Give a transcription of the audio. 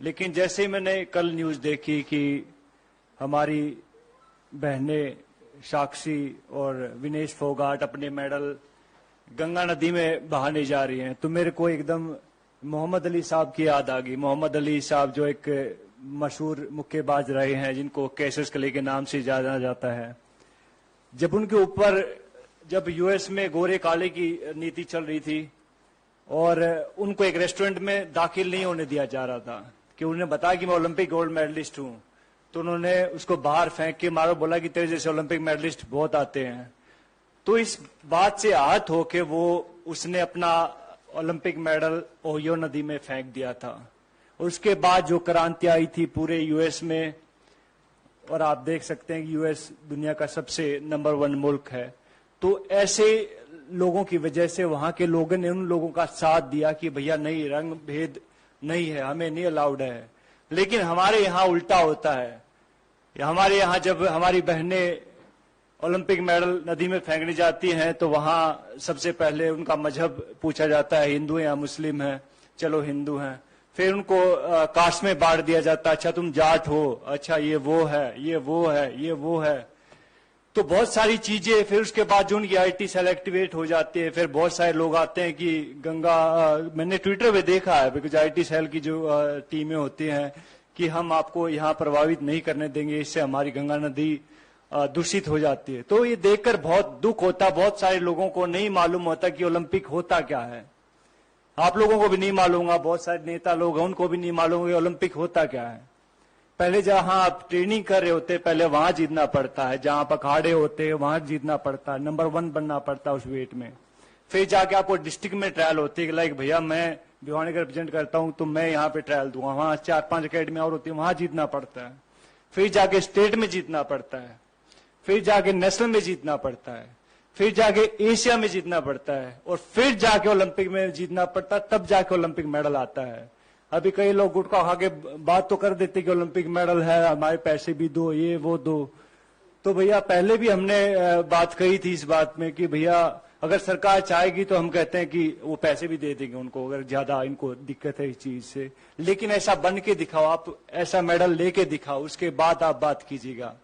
लेकिन जैसे ही मैंने कल न्यूज देखी कि हमारी बहनें साक्षी और विनेश फोगाट अपने मेडल गंगा नदी में बहाने जा रही हैं, तो मेरे को एकदम मोहम्मद अली साहब की याद आ गई। मोहम्मद अली साहब जो एक मशहूर मुक्केबाज रहे हैं, जिनको कैसियस क्ले के नाम से जाना जाता है। जब उनके ऊपर जब यूएस में गोरे काले की नीति चल रही थी और उनको एक रेस्टोरेंट में दाखिल नहीं होने दिया जा रहा था कि उन्हें बताया कि मैं ओलंपिक गोल्ड मेडलिस्ट हूं, तो उन्होंने उसको बाहर फेंक के मारो, बोला कि तेरे जैसे ओलंपिक मेडलिस्ट बहुत आते हैं। तो इस बात से आहत होके वो उसने अपना ओलंपिक मेडल ओहियो नदी में फेंक दिया था। उसके बाद जो क्रांति आई थी पूरे यूएस में, और आप देख सकते हैं कि यूएस दुनिया का सबसे नंबर 1 मुल्क है, तो ऐसे लोगों की वजह से वहां के लोगों ने उन लोगों का साथ दिया कि भैया नहीं, रंग भेद नहीं है, हमें नहीं अलाउड है। लेकिन हमारे यहाँ उल्टा होता है। हमारे यहाँ जब हमारी बहनें ओलंपिक मेडल नदी में फेंकने जाती हैं तो वहां सबसे पहले उनका मजहब पूछा जाता है, हिंदू है या मुस्लिम है, चलो हिंदू हैं। फिर उनको कास्ट में बांट दिया जाता है, अच्छा तुम जाट हो, अच्छा ये वो है, ये वो है, ये वो है। तो बहुत सारी चीजें, फिर उसके बाद जो उनकी आईटी सेल एक्टिवेट हो जाती है, फिर बहुत सारे लोग आते हैं कि गंगा, मैंने ट्विटर पे देखा है, बिकॉज आईटी सेल की जो टीमें होती हैं कि हम आपको यहाँ प्रभावित नहीं करने देंगे, इससे हमारी गंगा नदी दूषित हो जाती है। तो ये देखकर बहुत दुख होता, बहुत सारे लोगों को नहीं मालूम होता कि ओलंपिक होता क्या है। आप लोगों को भी नहीं मालूम होगा, बहुत सारे नेता लोग हैं उनको भी नहीं मालूम कि ओलंपिक होता क्या है। पहले जहां आप ट्रेनिंग कर रहे होते, पहले वहां जीतना पड़ता है, जहां आप अखाड़े होते हैं वहां जीतना पड़ता है, नंबर 1 बनना पड़ता है उस वेट में। फिर जाके आपको डिस्ट्रिक्ट में ट्रायल होती है, लाइक भैया मैं भिवानी का रिप्रेजेंट करता हूं तो मैं यहाँ पे ट्रायल दूंगा, वहां 4-5 अकेडमी और होती है, वहां जीतना पड़ता है। फिर जाके स्टेट में जीतना पड़ता है, फिर जाके नेशनल में जीतना पड़ता है, फिर जाके एशिया में जीतना पड़ता है, और फिर जाके ओलंपिक में जीतना पड़ता है, तब जाके ओलंपिक मेडल आता है। अभी कई लोग गुटखा खा के बात तो कर देते कि ओलंपिक मेडल है, हमारे पैसे भी दो, ये वो दो। तो भैया पहले भी हमने बात कही थी इस बात में कि भैया अगर सरकार चाहेगी तो हम कहते हैं कि वो पैसे भी दे देंगे उनको, अगर ज्यादा इनको दिक्कत है इस चीज से। लेकिन ऐसा बन के दिखाओ, आप ऐसा मेडल लेके दिखाओ, उसके बाद आप बात कीजिएगा।